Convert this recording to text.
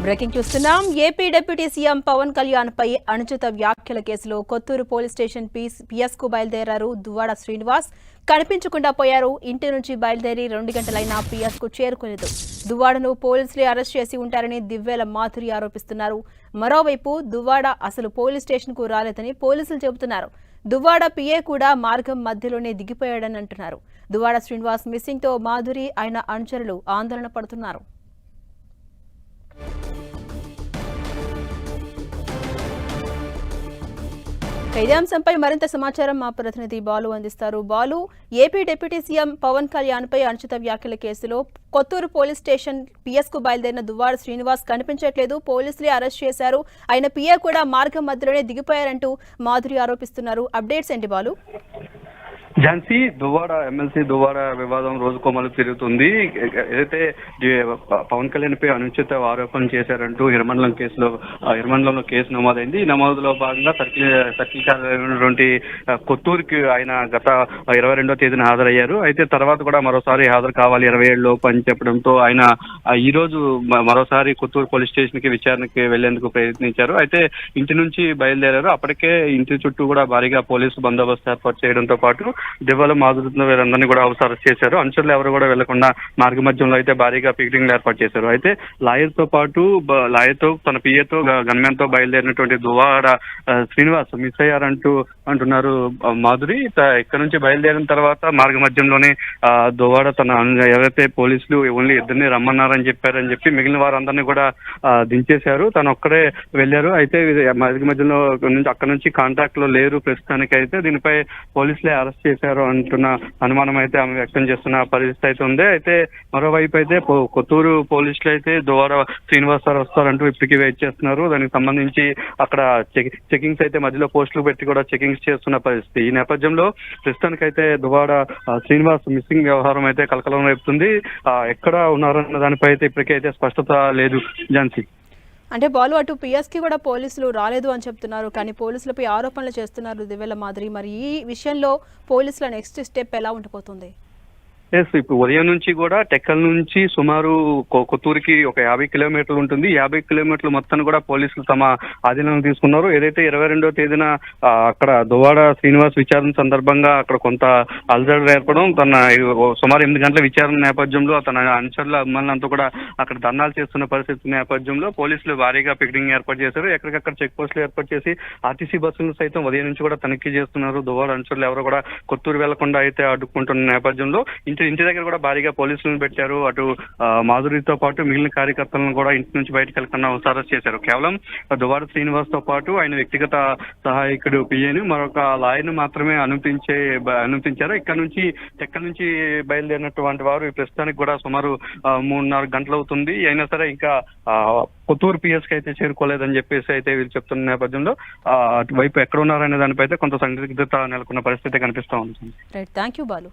Breaking చూస్తున్నాం. AP deputy CM Pawan Kalyan పై అనుచిత వ్యాఖ్యల కేసులో కొత్తూరు పోలీస్ స్టేషన్ పిఎస్ కు బయలుదేరారు దువ్వాడ శ్రీనివాస్. కనిపించకుండా పోయారు. ఇంటి నుంచి బయలుదేరి 2 గంటలైనా పిఎస్ కు చేరుకోలేదు. దువ్వాడను పోలీసులే అరెస్ట్ చేసి ఉంటారని దివ్వేల మాధురి ఆరోపిస్తున్నారు. మరోవైపు దువ్వాడ అసలు పోలీస్ స్టేషన్ కు రాలేదని పోలీసులు చెబుతున్నారు. దువ్వాడ పిఏ కూడా మార్గం మధ్యలోనే దిగిపోయాడని అంటున్నారు. దువ్వాడ శ్రీనివాస్ మిస్సింగ్ తో మాధురి ఆయన అనుచరులు ఆందోళన పడుతున్నారు. ఇదే అంశంపై మరింత సమాచారం మా ప్రతినిధి బాలు అందిస్తారు. Balu, AP deputy CM Pawan Kalyan పై అనుచిత వ్యాఖ్యల కేసులో కొత్తూరు పోలీస్ స్టేషన్ పిఎస్ కు బయలుదేరిన దువ్వాడ శ్రీనివాస్ కనిపించట్లేదు. పోలీసులే అరెస్ట్ చేశారు. ఆయన పిఏ కూడా మార్గం మధ్యలోనే దిగిపోయారంటూ మాధురి ఆరోపిస్తున్నారు. అప్డేట్స్ ఏంటి బాలు? ఝాన్సీ, దువ్వాడ ఎమ్మెల్సీ దువ్వాడ వివాదం రోజుకో మలుపు తిరుగుతుంది. ఏదైతే పవన్ కళ్యాణ్ పై అనుచిత ఆరోపణలు చేశారంటూ హిరమండలంలో కేసు నమోదైంది. ఈ నమోదులో భాగంగా సర్కిల్ కార్యాలైనటువంటి కొత్తూరుకి ఆయన గత 22వ తేదీన హాజరయ్యారు. అయితే తర్వాత కూడా మరోసారి హాజరు కావాలి 27 లోపు అని చెప్పడంతో ఆయన ఈ రోజు మరోసారి కొత్తూరు పోలీస్ స్టేషన్ కి విచారణకి వెళ్లేందుకు ప్రయత్నించారు. అయితే ఇంటి నుంచి బయలుదేరారు. అప్పటికే ఇంటి చుట్టూ కూడా భారీగా పోలీసు బందోబస్తు ఏర్పాటు చేయడంతో పాటు దివ్వాల మాధురితో వీరందరినీ కూడా అరెస్ట్ చేశారు. అనుచరులు ఎవరు కూడా వెళ్లకుండా మార్గ మధ్యంలో అయితే భారీగా పికెటింగ్లు ఏర్పాటు చేశారు. అయితే లాయర్తో తన పిఏతో గన్మెన్ తో బయలుదేరినటువంటి దువ్వాడ శ్రీనివాస్ మిస్ అంటున్నారు మాధురి. ఇక్కడ నుంచి బయలుదేరిన తర్వాత మార్గ మధ్యంలోనే దువ్వాడ తన ఎవరైతే పోలీసులు ఓన్లీ ఇద్దరిని రమ్మన్నారని చెప్పి మిగిలిన వారందరినీ కూడా దించేశారు. తను ఒక్కడే వెళ్లారు. అయితే మార్గ మధ్యలో అక్కడ నుంచి కాంటాక్ట్ లో లేరు ప్రస్తుతానికి. అయితే దీనిపై పోలీసులే అరెస్ట్ చేశారు అంటున్న అనుమానం అయితే ఆమె వ్యక్తం చేస్తున్న పరిస్థితి అయితే ఉంది. అయితే మరోవైపు అయితే కొత్తూరు పోలీసులు అయితే దువ్వాడ శ్రీనివాస్ సార్ వస్తారంటూ ఇప్పటికీ వెయిట్ చేస్తున్నారు. దానికి సంబంధించి అక్కడ చెకింగ్స్ అయితే మధ్యలో పోస్టులు పెట్టి కూడా చెకింగ్స్ చేస్తున్న పరిస్థితి. ఈ నేపథ్యంలో ప్రస్తుతానికైతే దువ్వాడ శ్రీనివాస్ మిస్సింగ్ వ్యవహారం అయితే కలకలం రేపుతుంది. ఎక్కడ ఉన్నారన్న దానిపై అయితే ఇప్పటికైతే స్పష్టత లేదు ఝాన్సీ. అంటే బాలు, అటు పిఎస్ కి కూడా పోలీసులు రాలేదు అని చెప్తున్నారు, కానీ పోలీసులపై ఆరోపణలు చేస్తున్నారు దివ్వేల మాధురి. మరి ఈ విషయంలో పోలీసుల నెక్స్ట్ స్టెప్ ఎలా ఉండిపోతుంది? ఇప్పుడు ఉదయం నుంచి కూడా టెక్కల్ నుంచి సుమారు కొత్తూరుకి ఒక 50 కిలోమీటర్లు ఉంటుంది. 50 కిలోమీటర్లు మొత్తాన్ని కూడా పోలీసులు తమ ఆధీనంలో తీసుకున్నారు. ఏదైతే 22వ తేదీన అక్కడ దువ్వాడ శ్రీనివాస్ విచారణ సందర్భంగా అక్కడ కొంత అలజడులు ఏర్పడడం, సుమారు 8 గంటల విచారణ నేపథ్యంలో తన అనుచరుల అభిమానులంతా కూడా అక్కడ ధర్నాలు చేస్తున్న పరిస్థితి నేపథ్యంలో పోలీసులు భారీగా పికెటింగ్ ఏర్పాటు చేశారు. ఎక్కడికక్కడ చెక్ పోస్టులు ఏర్పాటు చేసి ఆర్టీసీ బస్సులను సైతం ఉదయం నుంచి కూడా తనిఖీ చేస్తున్నారు. దువ్వాడ అనుచరులు ఎవరు కూడా కొత్తూరు వెళ్లకుండా అయితే అడ్డుకుంటున్న నేపథ్యంలో ఇంటి దగ్గర కూడా భారీగా పోలీసులను పెట్టారు. అటు మాధురితో పాటు మిగిలిన కార్యకర్తలను కూడా ఇంటి నుంచి బయటకు వెళ్లకుండా అరెస్ట్ చేశారు. కేవలం దువ్వాడ శ్రీనివాస్ తో పాటు ఆయన వ్యక్తిగత సహాయకుడు పిఏని మరొక లాయర్ను మాత్రమే అనుమతించారు. ఇక్కడ నుంచి బయలుదేరినటువంటి వారు ప్రస్తుతానికి కూడా సుమారు 3-4 గంటలు అవుతుంది. అయినా సరే ఇంకా కొత్తూరు పిఎస్ కి అయితే చేరుకోలేదని చెప్పేసి అయితే వీళ్ళు చెప్తున్న నేపథ్యంలో అటువైపు ఎక్కడ ఉన్నారనే దానిపై అయితే కొంత సందిగ్ధత నెలకొన్న పరిస్థితి కనిపిస్తూ ఉంటుంది. Thank you Balu.